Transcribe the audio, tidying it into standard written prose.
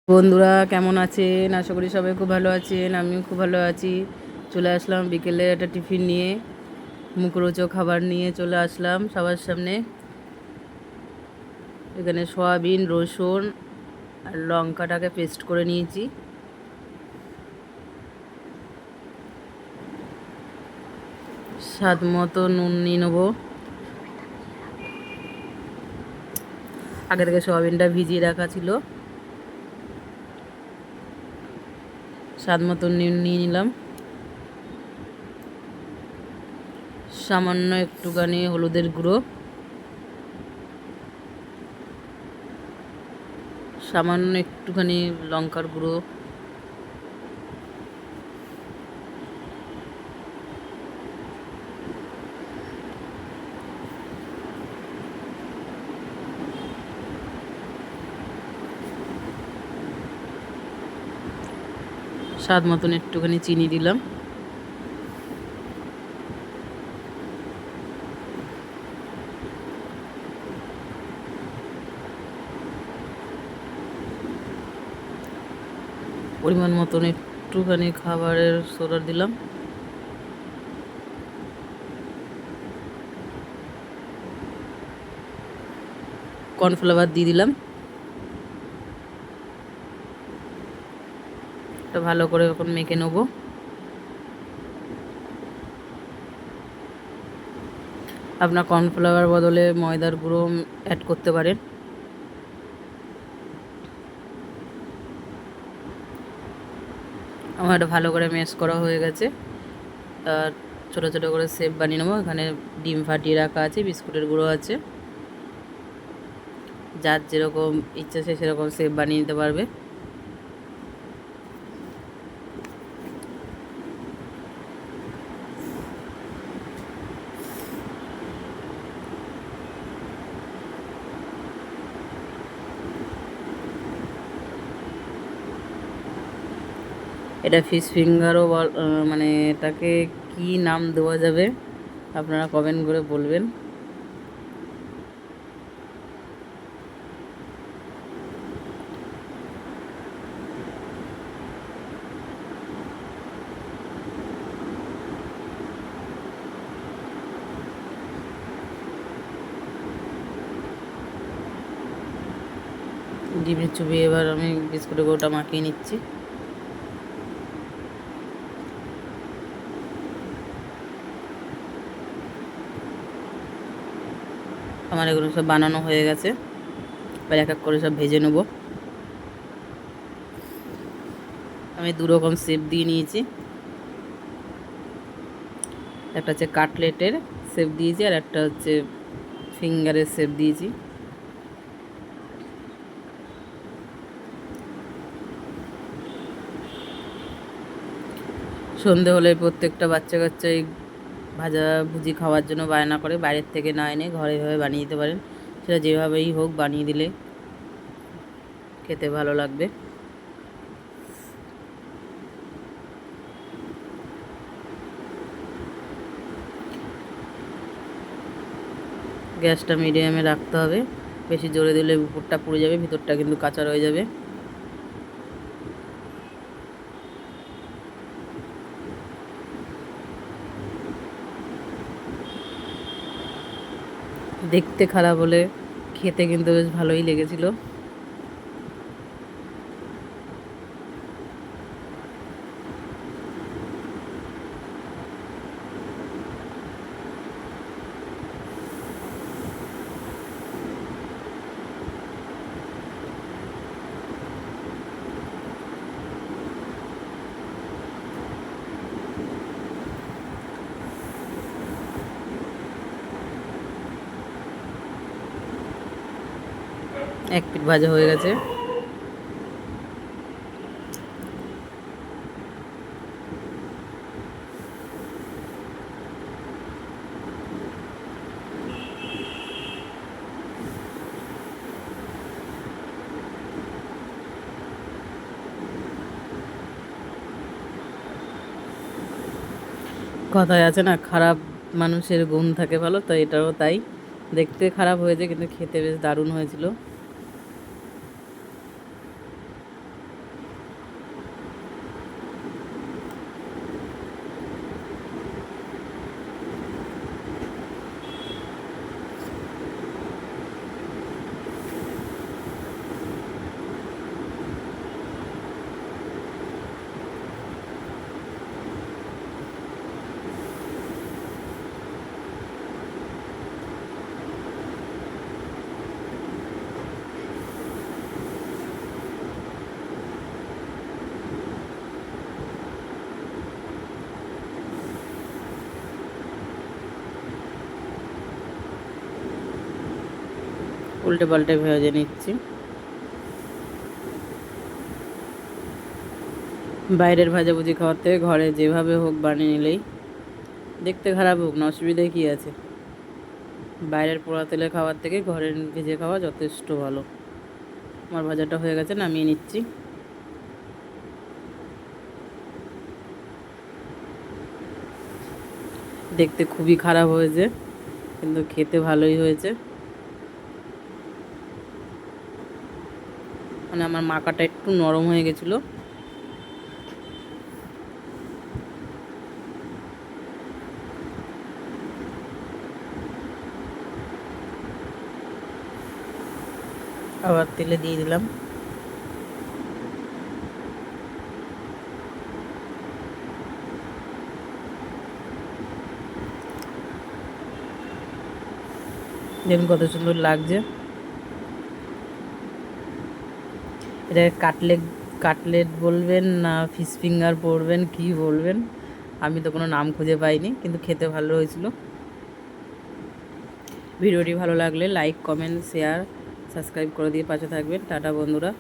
বন্ধুরা কেমন আছেন? আশা করি সবাই খুব ভালো আছেন। আমিও খুব ভালো আছি। চলে আসলাম বিকেলে একটা টিফিন নিয়ে, মুখরোচক খাবার নিয়ে চলে আসলাম সবার সামনে। এখানে সয়াবিন, রসুন আর লঙ্কাটাকে পেস্ট করে নিয়েছি। স্বাদ মতো নুন নিয়ে নেবো। আগে থেকে সয়াবিনটা ভিজিয়ে রাখা ছিল। স্বাদ মতো নুন নিয়ে নিলাম। সামান্য একটুখানি হলুদের গুঁড়ো, সামান্য একটুখানি লঙ্কার গুঁড়ো, স্বাদ মতন একটুখানি চিনি দিলাম। পরিমাণ মতন একটুখানি খাবারের সোডা দিলাম। কর্নফ্লাওয়ার দিয়ে দিলাম। এটা ভালো করে এখন মেখে নেবো। আপনার কর্নফ্লাওয়ার বদলে ময়দার গুঁড়ো অ্যাড করতে পারেন। আমার এটা ভালো করে ম্যাশ করা হয়ে গেছে। আর ছোটো ছোটো করে শেপ বানিয়ে নেবো। এখানে ডিম ফাটিয়ে রাখা আছে, বিস্কুটের গুঁড়ো আছে। যার যেরকম ইচ্ছা সে সেরকম শেপ বানিয়ে নিতে পারবে। এটা ফিশ ফিঙ্গারও মানে এটাকে কি নাম দেওয়া যাবে আপনারা কমেন্ট করে বলবেন। ডিমের চুবিয়ে এবার আমি বিস্কুটের গুঁড়োটা মাখিয়ে নিচ্ছি। আমার এগুলো সব বানানো হয়ে গেছে। এবার এক এক করে সব ভেজে নেব। আমি দু রকম শেপ দিয়ে নিয়েছি। একটা হচ্ছে কাটলেটের শেপ দিয়েছি, আর একটা হচ্ছে ফিঙ্গারের শেপ দিয়েছি। সন্ধে হলে প্রত্যেকটা বাচ্চা কাচ্চা এই ভাজা ভুজি খাওয়ার জন্য বায়না করে, বাইরের থেকে না এনে ঘরে এভাবে বানিয়ে দিতে পারেন। সেটা যেভাবেই হোক বানিয়ে দিলে খেতে ভালো লাগবে। গ্যাসটা মিডিয়ামে রাখতে হবে। বেশি জোরে দিলে উপরটা পুড়ে যাবে, ভিতরটা কিন্তু কাঁচা রয়ে যাবে। দেখতে খারাপ হলে খেতে কিন্তু বেশ ভালোই লেগেছিল। এক পিঠ ভাজা হয়ে গেছে। কথায় আছে না, খারাপ মানুষের গুণ থাকে ভালো, তো এটাও তাই। দেখতে খারাপ হয়েছে কিন্তু খেতে বেশ দারুণ হয়েছিল। উল্টে পাল্টে ভেজে নিচ্ছি। বাইরের ভাজাভুজি খাওয়ার থেকে ঘরে যেভাবে হোক বানিয়ে নিলেই, দেখতে খারাপ হোক না, অসুবিধায় কী আছে। বাইরের পোড়া তেলে খাওয়ার থেকে ঘরের ভেজে খাওয়া যথেষ্ট ভালো। আমার ভাজাটা হয়ে গেছে, নামিয়ে নিচ্ছি। দেখতে খুবই খারাপ হয়েছে, কিন্তু খেতে ভালোই হয়েছে। মানে আমার মাখাটা একটু নরম হয়ে গেছিলো। আবার তেলে দিয়ে দিলাম। দেখুন কত সুন্দর লাগছে। এটা কাটলেট বলবেন না ফিশ ফিঙ্গার পড়বেন, কি বলবেন, আমি তো কোনো নাম খুঁজে পাইনি, কিন্তু খেতে ভালো হয়েছিল। ভিডিওটি ভালো লাগলে লাইক, কমেন্ট, শেয়ার, সাবস্ক্রাইব করে দিয়ে পাশে থাকবেন। টাটা বন্ধুরা।